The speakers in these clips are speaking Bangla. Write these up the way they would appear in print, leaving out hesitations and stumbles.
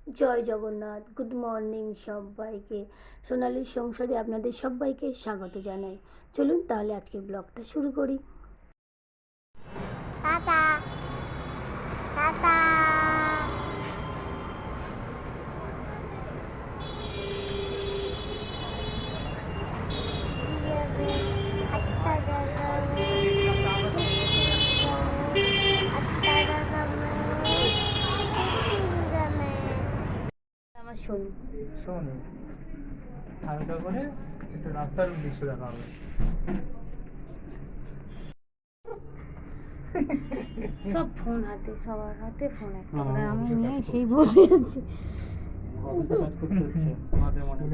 জয় জগন্নাথ। গুড মর্নিং সবাইকে। সোনালির সংসারে আপনাদের সবাইকে স্বাগত জানাই। চলুন তাহলে আজকের ব্লগটা শুরু করি। Tata tata. আমার শোন, শোন, হালকা করে একটু রাস্তার দৃশ্য দেখা হবে। সব ফোন হাতে, সবার হাতে ফোন একটা হ্যাঁ, করে। আমি অফিসে নিয়ে কাজ সেই বসে আছি। অফিসে কাজ করতে হচ্ছে মাঝে মাঝে।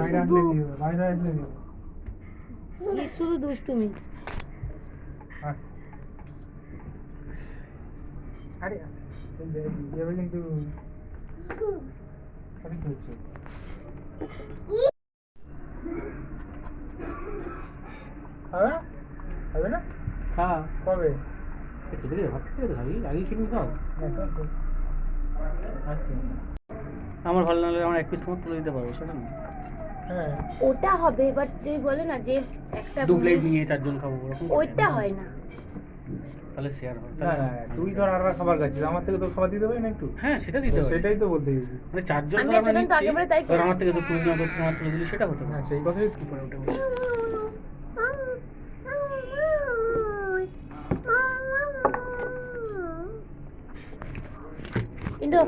বাইরে আসলে কি হবে? বাইরে আসলে কি হবে? কি শুধু দুষ্টুমি। আরে এবার কিন্তু আরে কি হচ্ছে? খাবে খাবে না? হ্যাঁ, কবে? খেতে দে, ভাত খেতে দে, আগে খেয়ে নিতে হবে। আমার ভালো লাগলে আমার এক পিস তোমার তুলে দিতে পারবো, সেটা না। হ্যাঁ, ওটা হবে, বাট যে বলে না যে একটা দু প্লেট নিয়ে চারজন খাবো ওরকম। ওইটা হয় না। তাহলে শেয়ার হয়। না না, তুই তো আর খাবার খাচ্ছিস, আমার থেকে তো খাবার দিতে পারি না একটু? হ্যাঁ, সেটা দিতে হবে। সেটাই তো বলতে গেছি। মানে চারজন আমি তো আমরা এতদিন তো নিচ্ছি, একেবারে তাই এবার আমার করেছি। থেকে তো তুই না দোস্ত আমার তুলে দিলি, সেটা হতো না। সেই কথাই উপরে উঠে বলি। কিন্তু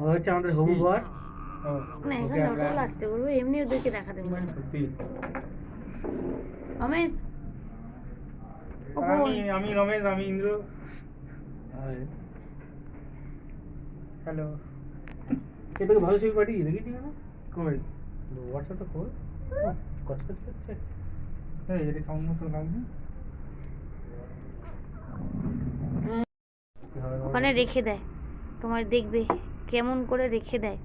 ও হচ্ছে আমাদের হবু বর। না, এখন নটল আসতে বলবো, এমনি ওদেরকে দেখাতে বলবো। সত্যি রমেশ, ও আমি রমেশ, আমি ইন্দ্র। হ্যালো। এটাকে ভালো ছবি পাঠিয়ে দেখেছি না? কই? হোয়াটসঅ্যাপটা খোল। কচকচ করছে। এই এটা কেমন মতো লাগছে? ওখানে রেখে দেয়, তোমার দেখবে কেমন করে রেখে দেয়।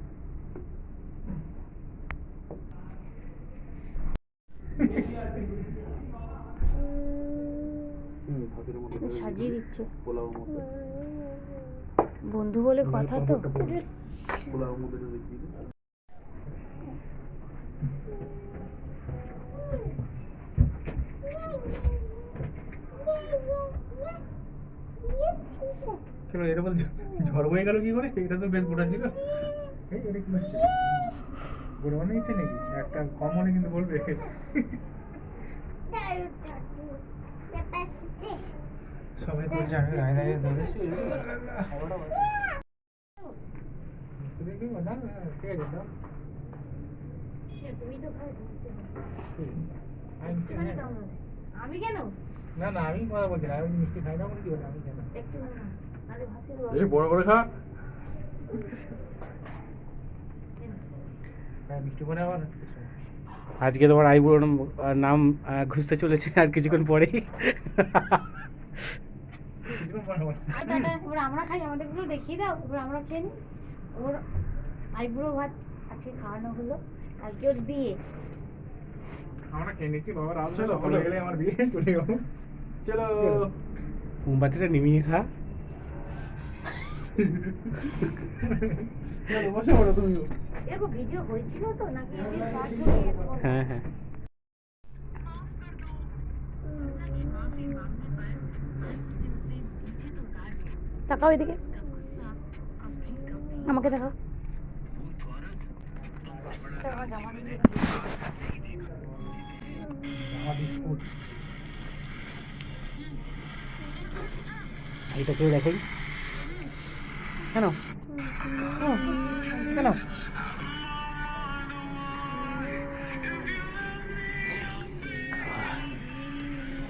সাজিয়ে দিচ্ছে পোলাও মতো। বন্ধু বলে কথা তো। পোলাও মতো দেখবি। কেন এরকম ঝড় বয়ে গেল কি করে? এটা তো বেশ গোটা ছিল। এই এটা কি হচ্ছে? গোটা বানিয়েছে নাকি? একটা কম হলে কিন্তু বলবে। সবাই তো জানে রায় রায় ধরেছে। তুমি কি না না ঠিক আছে দাও। তুমি তো খাও। আমি আমি কেন? না না, আমি কথা বলছি না, আমি মিষ্টি খাই না বলে কি বলে আমি কেন? একটু আরে ভাতে এই বড় করে খা। হ্যাঁ, মিষ্টি করে আবার আজকে তোমার আইবুড়োর নাম ঘুষতে চলেছে আর কিছুক্ষণ পরেই। এবার আমরা খাই, আমাদের গুলো দেখিয়ে দাও, এবার আমরা খেয়ে নিই। ওর আইবুড়ো ভাত আজকে খাওয়ানো হলো, কালকে ওর বিয়ে। আমরা খেয়ে নিচ্ছি, বাবা রাত হলে গেলে আমার বিয়ে চলে যাবো। চলো মোমবাতিটা নিমিয়ে খা। বসে পড়ো তুমিও। এরকম ভিডিও হয়েছিল তো নাকি? হ্যাঁ হ্যাঁ। তাকাও এদিকে, আমাকে দেখাও। এটা কেউ দেখেই কেন? কেন?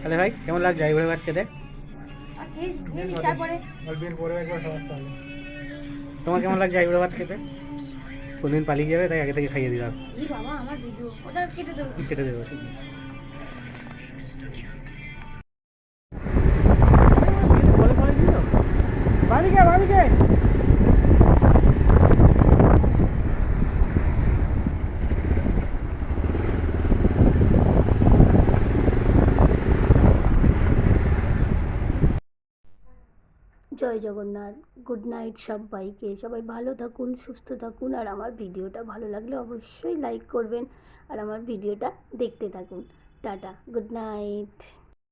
তাহলে ভাই কেমন লাগছে আইবুড়ো ভাত খেতে? তারপরে তোমার কেমন লাগছে আইবুড়ো ভাত খেতে? কোনদিন পালিয়ে যাবে তাই আগে থেকে খাইয়ে দিলাম। এই বাবা, আমার ভিডিও ওটা কেটে দেবো। কেটে দেবো ঠিক। বাড়িকে বাড়িকে জয় জয় জগন্নাথ। গুড নাইট সবাইকে। সবাই ভালো থাকুন, সুস্থ থাকুন। আর আমার ভিডিওটা ভালো লাগলে অবশ্যই লাইক করবেন আর আমার ভিডিওটা দেখতে থাকুন। Tata, good night.